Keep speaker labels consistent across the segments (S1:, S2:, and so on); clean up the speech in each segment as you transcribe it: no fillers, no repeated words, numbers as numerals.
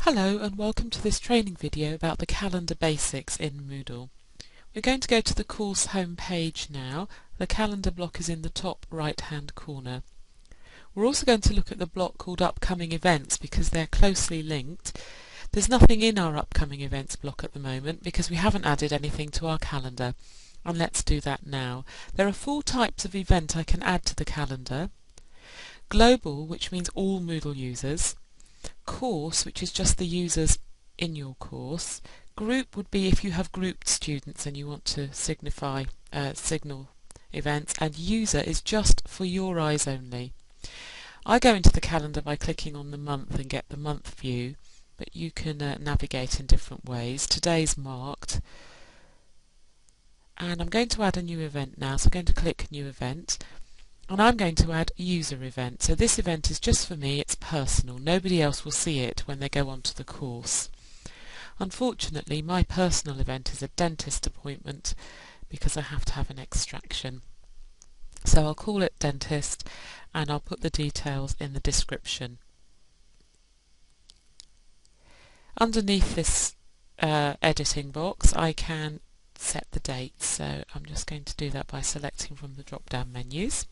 S1: Hello and welcome to this training video about the calendar basics in Moodle. We're going to go to the course home page now. The calendar block is in the top right hand corner. We're also going to look at the block called upcoming events because they're closely linked. There's nothing in our upcoming events block at the moment because we haven't added anything to our calendar, and let's do that now. There are 4 types of event I can add to the calendar. Global, which means all Moodle users. Course, which is just the users in your course. Group would be if you have grouped students and you want to signal events, and user is just for your eyes only. I go into the calendar by clicking on the month and get the month view, but you can navigate in different ways. Today's marked, and I'm going to add a new event now, so I'm going to click new event. And I'm going to add user event. So this event is just for me, it's personal. Nobody else will see it when they go onto the course. Unfortunately, my personal event is a dentist appointment because I have to have an extraction. So I'll call it dentist and I'll put the details in the description. Underneath this editing box I can set the date. So I'm just going to do that by selecting from the drop-down menus.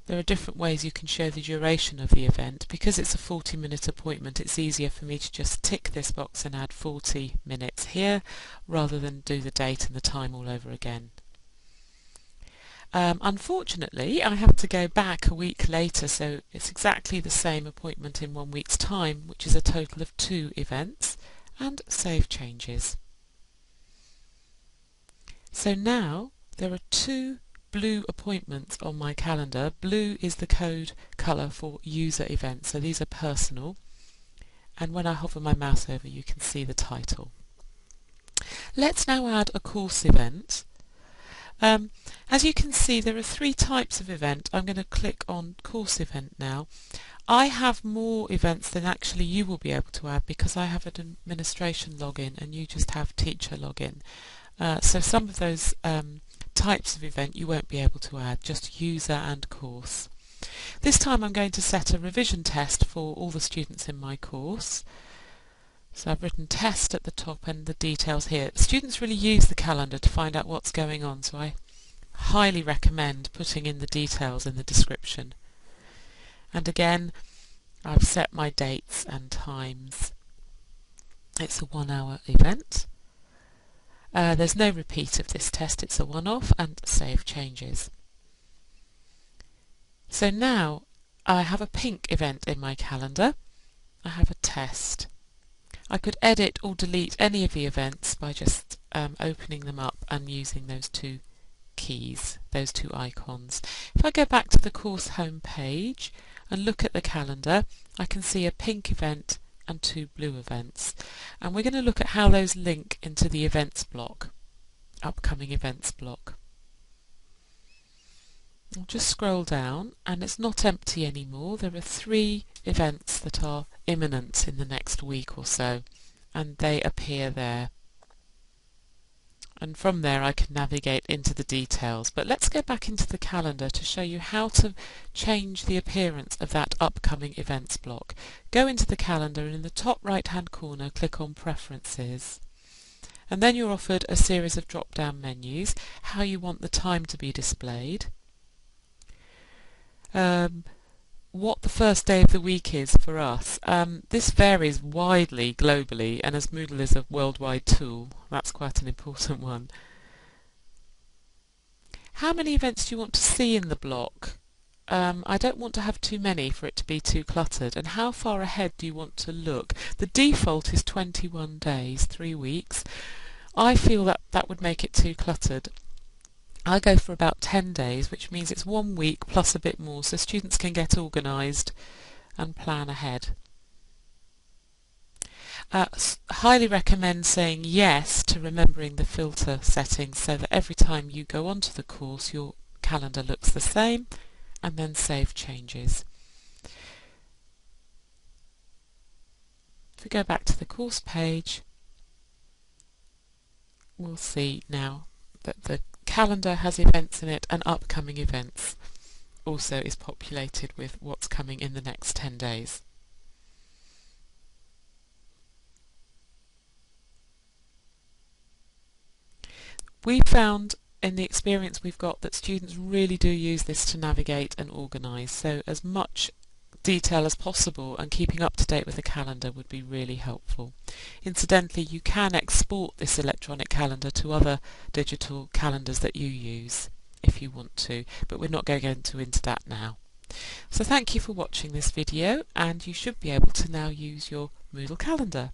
S1: There are different ways you can show the duration of the event. Because it's a 40-minute appointment, it's easier for me to just tick this box and add 40 minutes here rather than do the date and the time all over again. Unfortunately, I have to go back a week later, so it's exactly the same appointment in 1 week's time, which is a total of 2 events, and save changes. So now there are 2 blue appointments on my calendar. Blue is the code colour for user events, so these are personal, and when I hover my mouse over you can see the title. Let's now add a course event. As you can see, there are 3 types of event. I'm going to click on course event now. I have more events than actually you will be able to add because I have an administration login and you just have teacher login. So some of those types of event you won't be able to add, just user and course. This time I'm going to set a revision test for all the students in my course. So I've written test at the top and the details here. Students really use the calendar to find out what's going on, so I highly recommend putting in the details in the description. And again, I've set my dates and times. It's a 1-hour event. There's no repeat of this test, it's a one-off, and save changes. So now I have a pink event in my calendar. I have a test. I could edit or delete any of the events by just opening them up and using those 2 keys, those 2 icons. If I go back to the course home page and look at the calendar, I can see a pink event and 2 blue events, and we're going to look at how those link into the events block, upcoming events block. I'll just scroll down and it's not empty anymore. There are 3 events that are imminent in the next week or so, and they appear there. And from there I can navigate into the details. But let's go back into the calendar to show you how to change the appearance of that upcoming events block. Go into the calendar and in the top right hand corner click on Preferences. And then you're offered a series of drop-down menus, how you want the time to be displayed, what the first day of the week is for us. This varies widely globally, and as Moodle is a worldwide tool, that's quite an important one. How many events do you want to see in the block? I don't want to have too many for it to be too cluttered. And how far ahead do you want to look? The default is 21 days, 3 weeks. I feel that that would make it too cluttered. I go for about 10 days, which means it's 1 week plus a bit more, so students can get organised and plan ahead. Highly recommend saying yes to remembering the filter settings so that every time you go onto the course your calendar looks the same, and then save changes. If we go back to the course page, we'll see now that the calendar has events in it and upcoming events also is populated with what's coming in the next 10 days. We found in the experience we've got that students really do use this to navigate and organise, so as much detail as possible and keeping up to date with the calendar would be really helpful. Incidentally, you can export this electronic calendar to other digital calendars that you use if you want to, but we're not going to go into that now. So thank you for watching this video, and you should be able to now use your Moodle calendar.